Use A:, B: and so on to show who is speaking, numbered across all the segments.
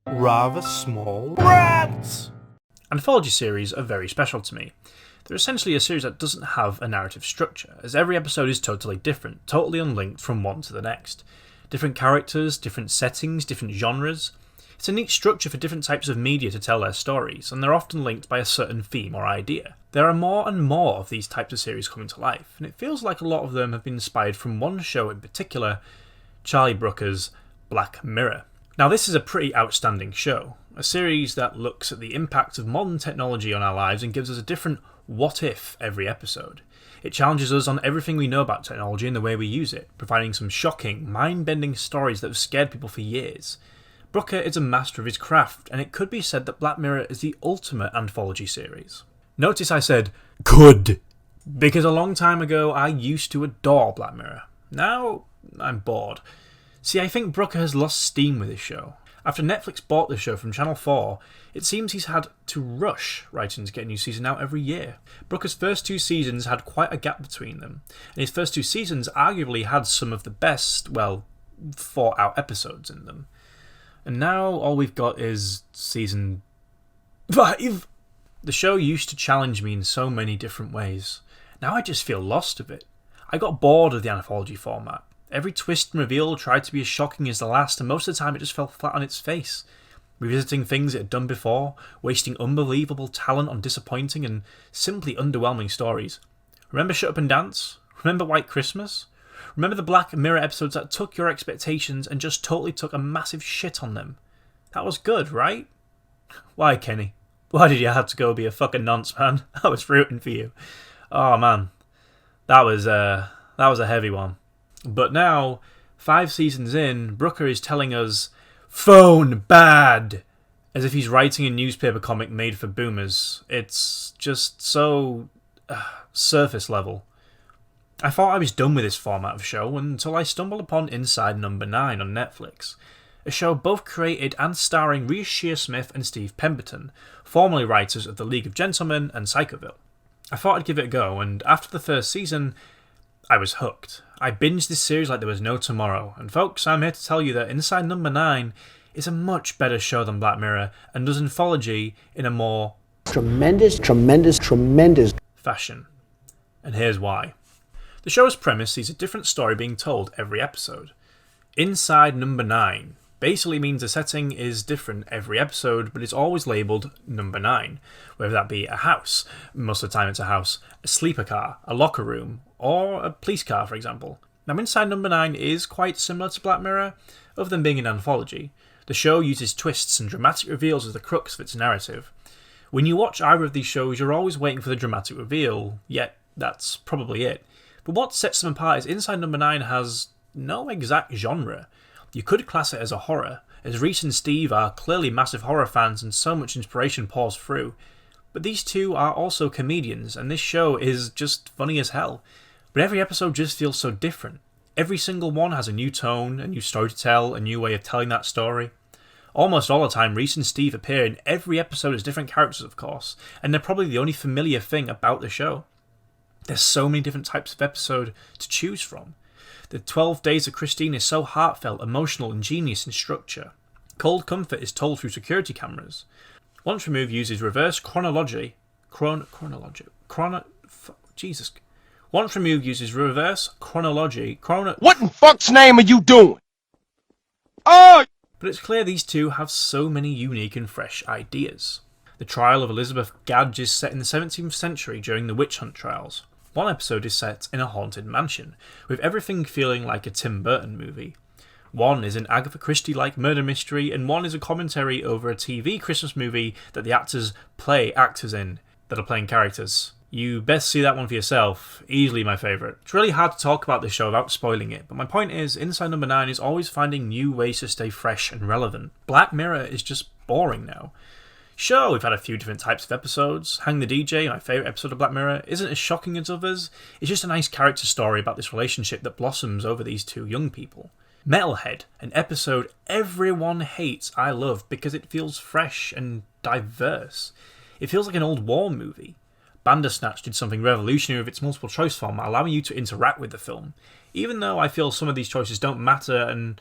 A: rather small rants.
B: Anthology series are very special to me. They're essentially a series that doesn't have a narrative structure, as every episode is totally different, totally unlinked from one to the next. Different characters, different settings, different genres. It's a neat structure for different types of media to tell their stories, and they're often linked by a certain theme or idea. There are more and more of these types of series coming to life, and it feels like a lot of them have been inspired from one show in particular, Charlie Brooker's Black Mirror. Now, this is a pretty outstanding show, a series that looks at the impact of modern technology on our lives and gives us a different what if every episode. It challenges us on everything we know about technology and the way we use it, providing some shocking, mind-bending stories that have scared people for years. Brooker is a master of his craft, and it could be said that Black Mirror is the ultimate anthology series. Notice I said, could, because a long time ago I used to adore Black Mirror. Now, I'm bored. See, I think Brooker has lost steam with his show. After Netflix bought the show from Channel 4, it seems he's had to rush writing to get a new season out every year. Brooker's first two seasons had quite a gap between them, and his first two seasons arguably had some of the best, well, thought-out episodes in them. And now all we've got is season 5. The show used to challenge me in so many different ways. Now I just feel lost of it. I got bored of the anthology format. Every twist and reveal tried to be as shocking as the last, and most of the time it just fell flat on its face. Revisiting things it had done before, wasting unbelievable talent on disappointing and simply underwhelming stories. Remember Shut Up and Dance? Remember White Christmas? Remember the Black Mirror episodes that took your expectations and just totally took a massive shit on them? That was good, right? Why, Kenny? Why did you have to go be a fucking nonce, man? I was rooting for you. Oh, man. That was a heavy one. But now, 5 seasons in, Brooker is telling us, phone bad, as if he's writing a newspaper comic made for boomers. It's just so surface level. I thought I was done with this format of show until I stumbled upon Inside No.9 on Netflix, a show both created and starring Rhys Shearsmith and Steve Pemberton, formerly writers of The League of Gentlemen and Psychoville. I thought I'd give it a go, and after the first season, I was hooked. I binged this series like there was no tomorrow, and folks, I'm here to tell you that Inside No.9 is a much better show than Black Mirror and does anthology in a more tremendous fashion. And here's why. The show's premise sees a different story being told every episode. Inside No.9 basically means the setting is different every episode, but it's always labelled No.9, whether that be a house, most of the time it's a house, a sleeper car, a locker room, or a police car, for example. Now, Inside No.9 is quite similar to Black Mirror, other than being an anthology. The show uses twists and dramatic reveals as the crux of its narrative. When you watch either of these shows, you're always waiting for the dramatic reveal, yet that's probably it. But what sets them apart is Inside No.9 has no exact genre. You could class it as a horror, as Rhys and Steve are clearly massive horror fans and so much inspiration pours through. But these two are also comedians, and this show is just funny as hell. But every episode just feels so different. Every single one has a new tone, a new story to tell, a new way of telling that story. Almost all the time, Rhys and Steve appear in every episode as different characters, of course, and they're probably the only familiar thing about the show. There's so many different types of episode to choose from. The 12 Days of Christine is so heartfelt, emotional, and genius in structure. Cold Comfort is told through security cameras. Once Removed uses reverse chronology. Once Removed uses reverse chronology.
C: What in fuck's name are you doing? Oh!
B: But it's clear these two have so many unique and fresh ideas. The trial of Elizabeth Gadge is set in the 17th century during the witch hunt trials. One episode is set in a haunted mansion, with everything feeling like a Tim Burton movie. One is an Agatha Christie-like murder mystery, and one is a commentary over a TV Christmas movie that the actors play actors in, that are playing characters. You best see that one for yourself. Easily my favourite. It's really hard to talk about this show without spoiling it, but my point is, Inside No.9 is always finding new ways to stay fresh and relevant. Black Mirror is just boring now. Sure, we've had a few different types of episodes. Hang the DJ, my favourite episode of Black Mirror, isn't as shocking as others. It's just a nice character story about this relationship that blossoms over these two young people. Metalhead, an episode everyone hates, I love because it feels fresh and diverse. It feels like an old war movie. Bandersnatch did something revolutionary with its multiple choice format, allowing you to interact with the film. Even though I feel some of these choices don't matter and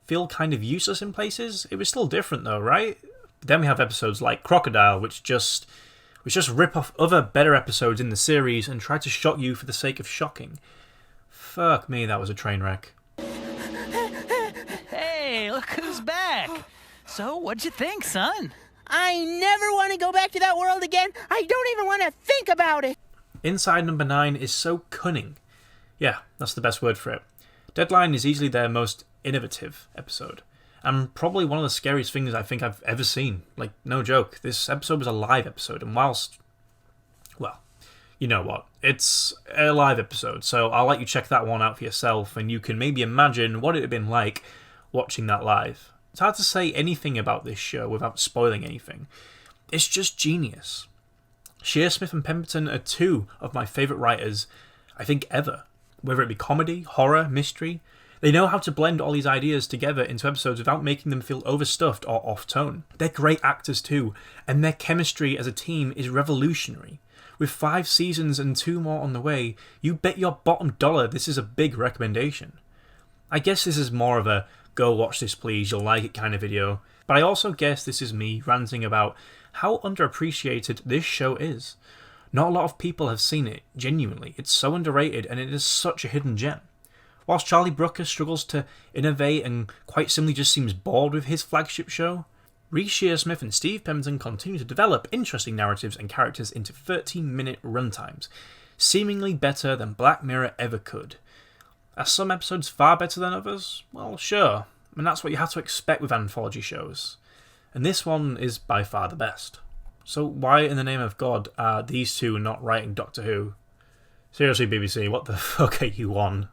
B: feel kind of useless in places. It was still different though, right? But then we have episodes like Crocodile, which just rip off other better episodes in the series and try to shock you for the sake of shocking. Fuck me, that was a train wreck.
D: Hey, look who's back. So, what'd you think, son?
E: I never want to go back to that world again. I don't even want to think about it.
B: Inside No.9 is so cunning. Yeah, that's the best word for it. Deadline is easily their most innovative episode, and probably one of the scariest things I think I've ever seen. Like, no joke, this episode was a live episode, and whilst, well, you know what, it's a live episode, so I'll let you check that one out for yourself, and you can maybe imagine what it would have been like watching that live. It's hard to say anything about this show without spoiling anything. It's just genius. Shearsmith and Pemberton are two of my favourite writers, I think, ever. Whether it be comedy, horror, mystery, they know how to blend all these ideas together into episodes without making them feel overstuffed or off-tone. They're great actors too, and their chemistry as a team is revolutionary. With 5 seasons and 2 more on the way, you bet your bottom dollar this is a big recommendation. I guess this is more of a go watch this please, you'll like it kind of video, but I also guess this is me ranting about how underappreciated this show is. Not a lot of people have seen it, genuinely. It's so underrated and it is such a hidden gem. Whilst Charlie Brooker struggles to innovate and quite simply just seems bored with his flagship show, Reece Shearsmith and Steve Pemberton continue to develop interesting narratives and characters into 13-minute runtimes, seemingly better than Black Mirror ever could. Are some episodes far better than others? Well, sure, and that's what you have to expect with anthology shows. And this one is by far the best. So why in the name of God are these two not writing Doctor Who? Seriously, BBC, what the fuck are you on?